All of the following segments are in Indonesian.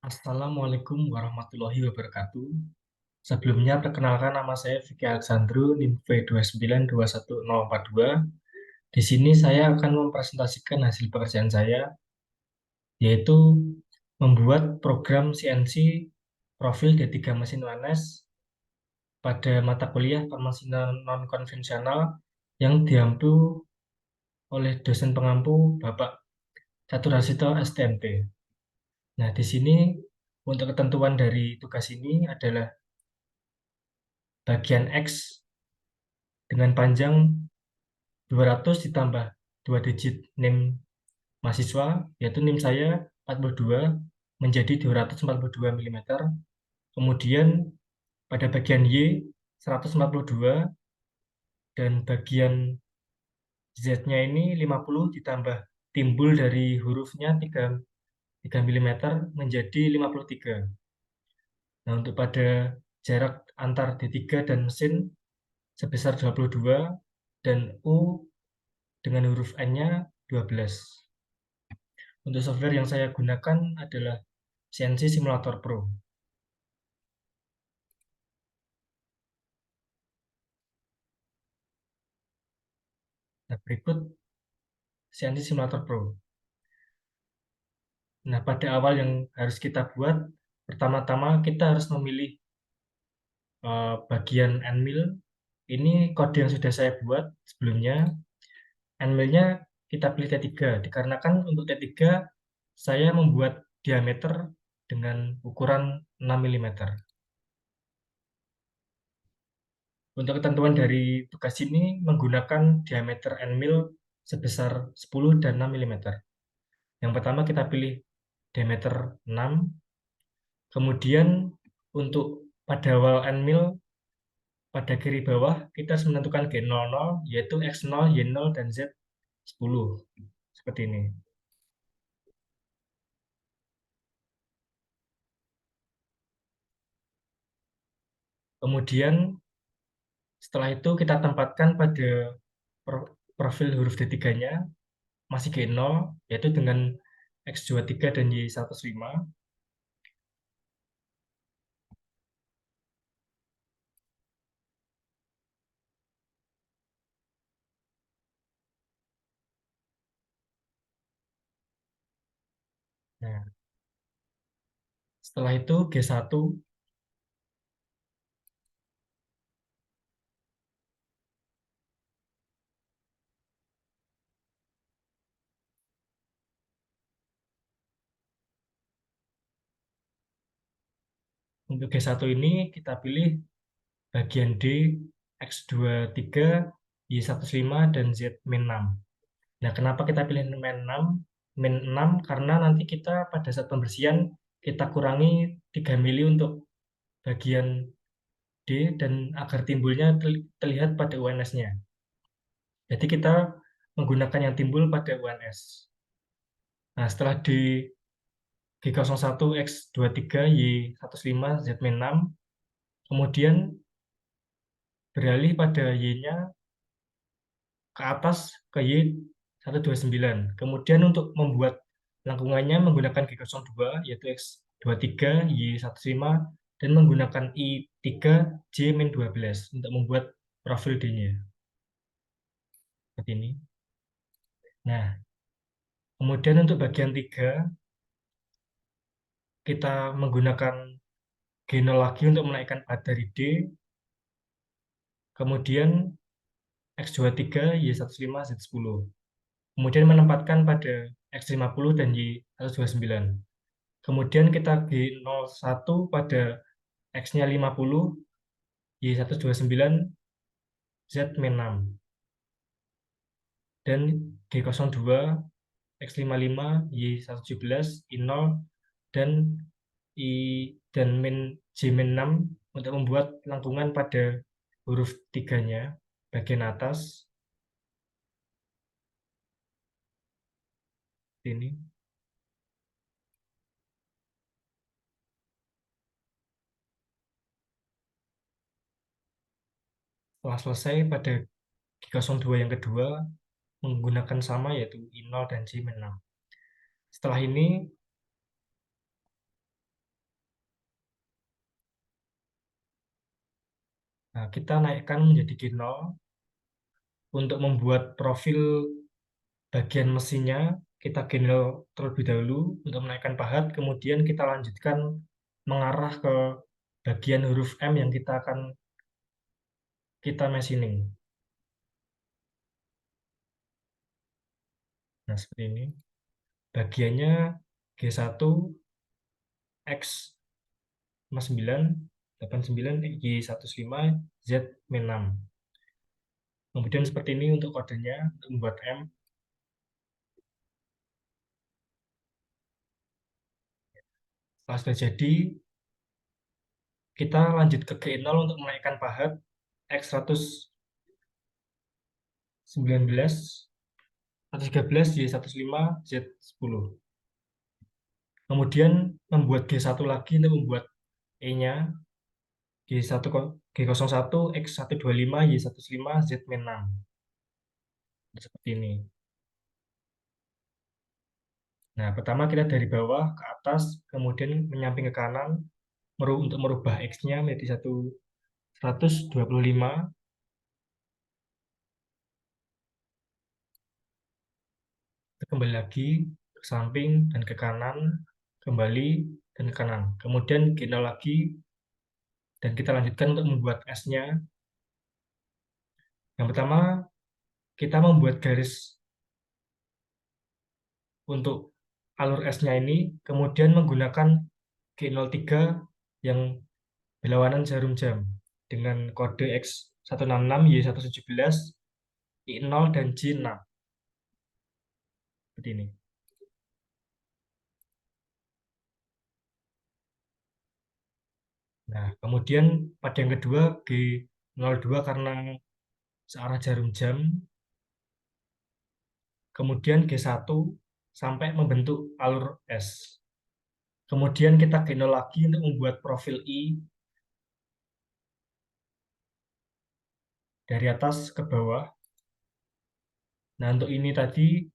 Assalamualaikum warahmatullahi wabarakatuh. Sebelumnya, perkenalkan nama saya Vicky Alexandru, NIM V29211042. Di sini saya akan mempresentasikan hasil pekerjaan saya, yaitu membuat program CNC profil D3 mesin UNS pada mata kuliah farmasi non-konvensional yang diampu oleh dosen pengampu Bapak Catur Hasito STMP. Nah, di sini untuk ketentuan dari tugas ini adalah bagian X dengan panjang 200 ditambah 2 digit NIM mahasiswa, yaitu NIM saya 42 menjadi 242 mm. Kemudian pada bagian Y 142 dan bagian Z-nya ini 50 ditambah timbul dari hurufnya 3 mm menjadi 53. Nah, untuk pada jarak antar D3 dan mesin sebesar 22 dan U dengan huruf N-nya 12. Untuk software yang saya gunakan adalah CNC Simulator Pro. Nah, berikut CNC Simulator Pro. Nah, pada awal yang harus kita buat, pertama-tama kita harus memilih bagian end mill. Ini kode yang sudah saya buat sebelumnya. End mill-nya kita pilih T3, dikarenakan untuk T3 saya membuat diameter dengan ukuran 6 mm. Untuk ketentuan dari tugas ini menggunakan diameter end mill sebesar 10 dan 6 mm. Yang pertama kita pilih diameter 6, kemudian untuk pada wall end mill pada kiri bawah kita harus menentukan G00 yaitu X0, Y0, dan Z10. Seperti ini. Kemudian setelah itu kita tempatkan pada profil huruf D3-nya masih G0 yaitu dengan X23 dan Y105. Nah, setelah itu G1 untuk G1 ini kita pilih bagian D, X23, Y105, dan Z-6. Nah, kenapa kita pilih min 6? Min 6 karena nanti kita pada saat pembersihan kita kurangi 3 mili untuk bagian D dan agar timbulnya terlihat pada UNS-nya. Jadi kita menggunakan yang timbul pada UNS. Nah, setelah di G01 X23 Y15 Z-6, kemudian beralih pada Y-nya ke atas ke Y129. Kemudian untuk membuat lengkungannya menggunakan G02 yaitu X23 Y15 dan menggunakan I3J-12 untuk membuat profil D-nya. Seperti ini. Nah, kemudian untuk bagian 3 kita menggunakan G0 lagi untuk menaikkan pad dari D. Kemudian X23 Y15 Z10. Kemudian menempatkan pada X50 dan Y129. Kemudian kita G01 pada X-nya 50, Y129, Z-6. Dan G02, X55, Y117, I0, dan I dan J-6 untuk membuat lengkungan pada huruf 3-nya bagian atas. Ini. Setelah selesai pada G02 yang kedua menggunakan sama yaitu I0 dan J-6. Setelah ini Nah, kita naikkan menjadi G0 untuk membuat profil bagian mesinnya. Kita G0 terlebih dahulu untuk menaikkan pahat, kemudian kita lanjutkan mengarah ke bagian huruf M yang kita machining. Nah, seperti ini. Bagiannya G1 X 59, 89, Y15, Z-6. Kemudian seperti ini untuk kodenya, untuk membuat M. Setelah sudah jadi, kita lanjut ke G0 untuk menaikkan pahat X119, 113, Y15, Z10. Kemudian membuat G1 lagi untuk membuat E-nya, G1, G01, X125, Y15, Z-6. Seperti ini. Nah, pertama kita dari bawah ke atas, kemudian menyamping ke kanan, untuk merubah X-nya menjadi 125. Kita kembali lagi ke samping dan ke kanan, kembali dan ke kanan. Kemudian G0 lagi, dan kita lanjutkan untuk membuat S-nya. Yang pertama, kita membuat garis untuk alur S-nya ini, kemudian menggunakan G03 yang berlawanan jarum jam dengan kode X166, Y117, I0, dan J6. Seperti ini. Nah, kemudian pada yang kedua, G02 karena searah jarum jam, kemudian G1 sampai membentuk alur S. Kemudian kita G0 lagi untuk membuat profil I dari atas ke bawah. Nah, untuk ini tadi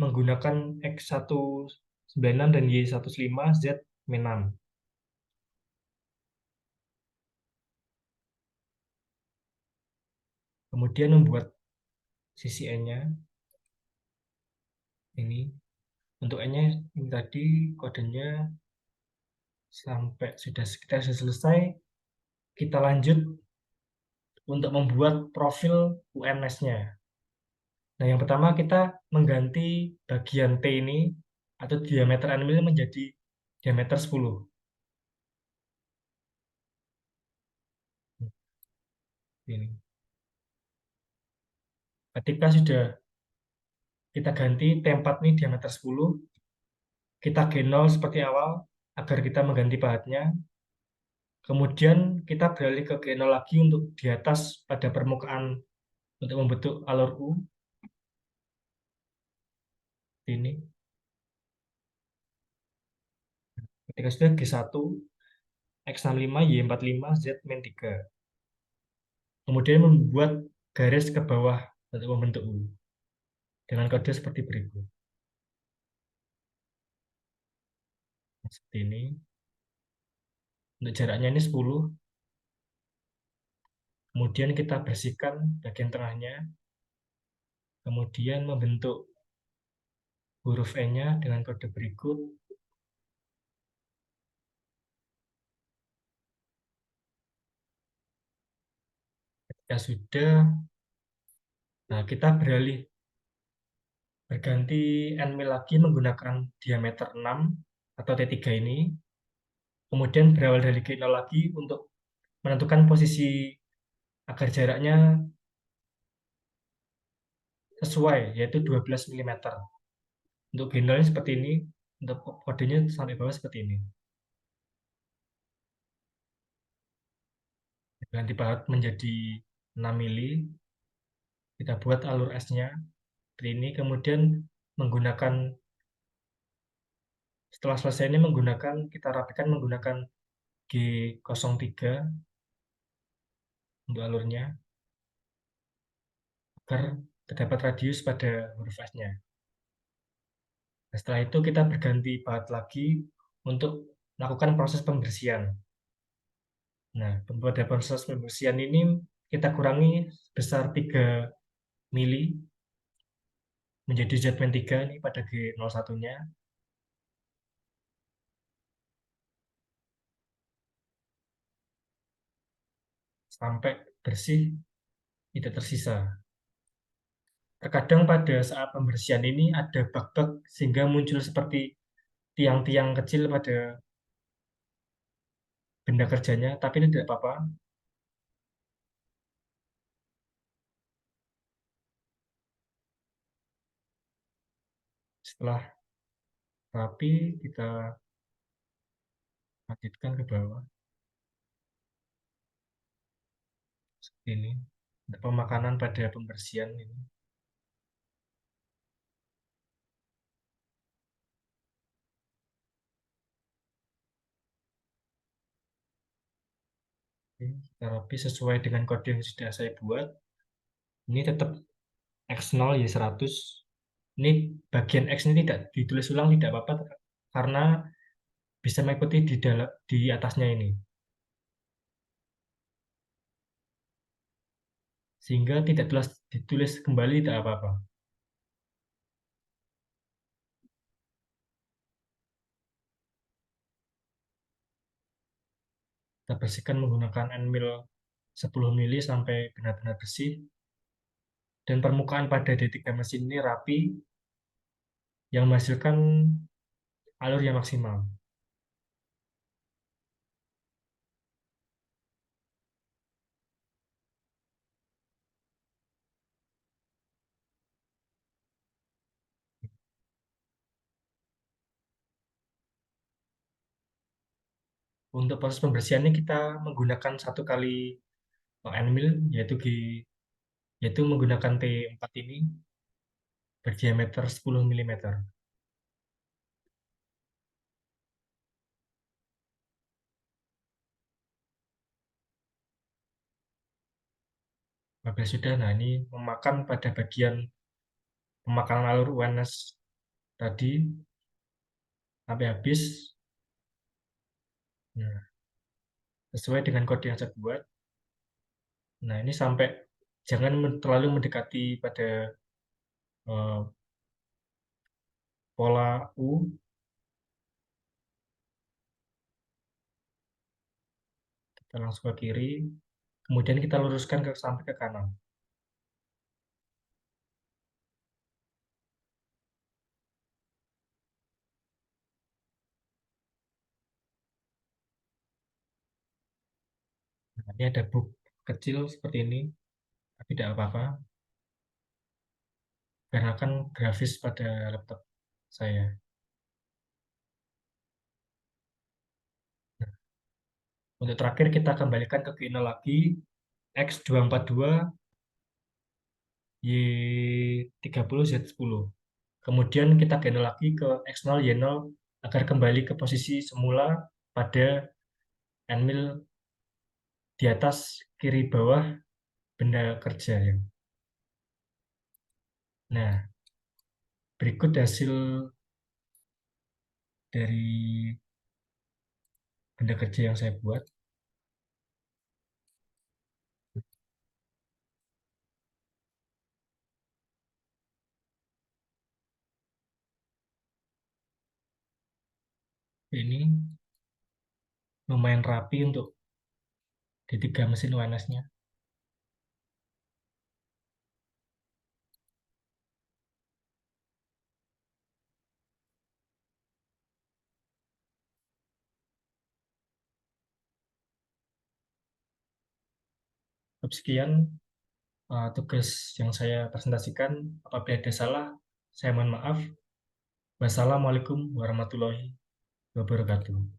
menggunakan X196 dan Y15, Z-6. Kemudian membuat sisi N-nya ini. Untuk N-nya ini tadi kodenya sampai kita sudah selesai. Kita lanjut untuk membuat profil UNS-nya. Nah, yang pertama kita mengganti bagian T ini atau diameter animal menjadi diameter 10. Ini. Ketika sudah kita ganti T4 ini diameter 10, kita G0 seperti awal agar kita mengganti pahatnya. Kemudian kita beralih ke G0 lagi untuk di atas pada permukaan untuk membentuk alur U. Ini. Ketika sudah G1, X65, Y45, Z-3. Kemudian membuat garis ke bawah untuk membentuk U. Dengan kode seperti berikut. Seperti ini. Untuk jaraknya ini 10. Kemudian kita bersihkan bagian tengahnya. Kemudian membentuk huruf E-nya dengan kode berikut. Ketika sudah, nah kita berganti N-mil lagi menggunakan diameter 6 atau T3 ini. Kemudian berawal dari G0 lagi untuk menentukan posisi agar jaraknya sesuai, yaitu 12 mm. Untuk G0 seperti ini, untuk kodenya sampai bawah seperti ini. Ganti pahat menjadi 6 mili. Kita buat alur S-nya seperti ini. Kemudian setelah selesai ini kita rapikan menggunakan G03 untuk alurnya agar terdapat radius pada huruf S-nya. Nah, setelah itu kita berganti pahat lagi untuk melakukan proses pembersihan. Nah, pada proses pembersihan ini kita kurangi sebesar 3 mili menjadi Z-3 ini pada G01-nya sampai bersih, tidak tersisa. Terkadang pada saat pembersihan ini ada bug-bug sehingga muncul seperti tiang-tiang kecil pada benda kerjanya, tapi ini tidak apa-apa. Setelah rapi, kita lanjutkan ke bawah seperti ini. Untuk pemakanan pada pembersihan ini. Oke, kita rapi sesuai dengan kode yang sudah saya buat. Ini tetap X0 y 100. Ini bagian X ini tidak ditulis ulang tidak apa-apa karena bisa mengikuti di atasnya ini. Sehingga tidak ditulis kembali tidak apa-apa. Kita bersihkan menggunakan N-mil 10 mili sampai benar-benar bersih. Dan permukaan pada D3 mesin ini rapi yang menghasilkan alur yang maksimal. Untuk proses pembersihannya kita menggunakan satu kali N-mil yaitu menggunakan T4 ini berdiameter 10 mm. Apabila sudah, nah ini memakan pada bagian pemakanan alur UNS tadi sampai habis. Nah, sesuai dengan kode yang saya buat. Nah, ini sampai jangan terlalu mendekati pada eh, pola U. Kita langsung ke kiri, kemudian kita luruskan sampai ke kanan. Nah, ini ada bug kecil seperti ini, tapi tidak apa-apa, karena kan grafis pada laptop saya. Nah, untuk terakhir kita kembalikan ke G0 lagi, X242 Y30 Z10. Kemudian kita gendong lagi ke X0 Y0 agar kembali ke posisi semula pada N-mil di atas kiri bawah benda kerja ya. Nah, berikut hasil dari benda kerja yang saya buat. Ini lumayan rapi untuk D3 mesin UNS-nya. Sekian tugas yang saya presentasikan. Apabila ada salah, saya mohon maaf. Wassalamualaikum warahmatullahi wabarakatuh.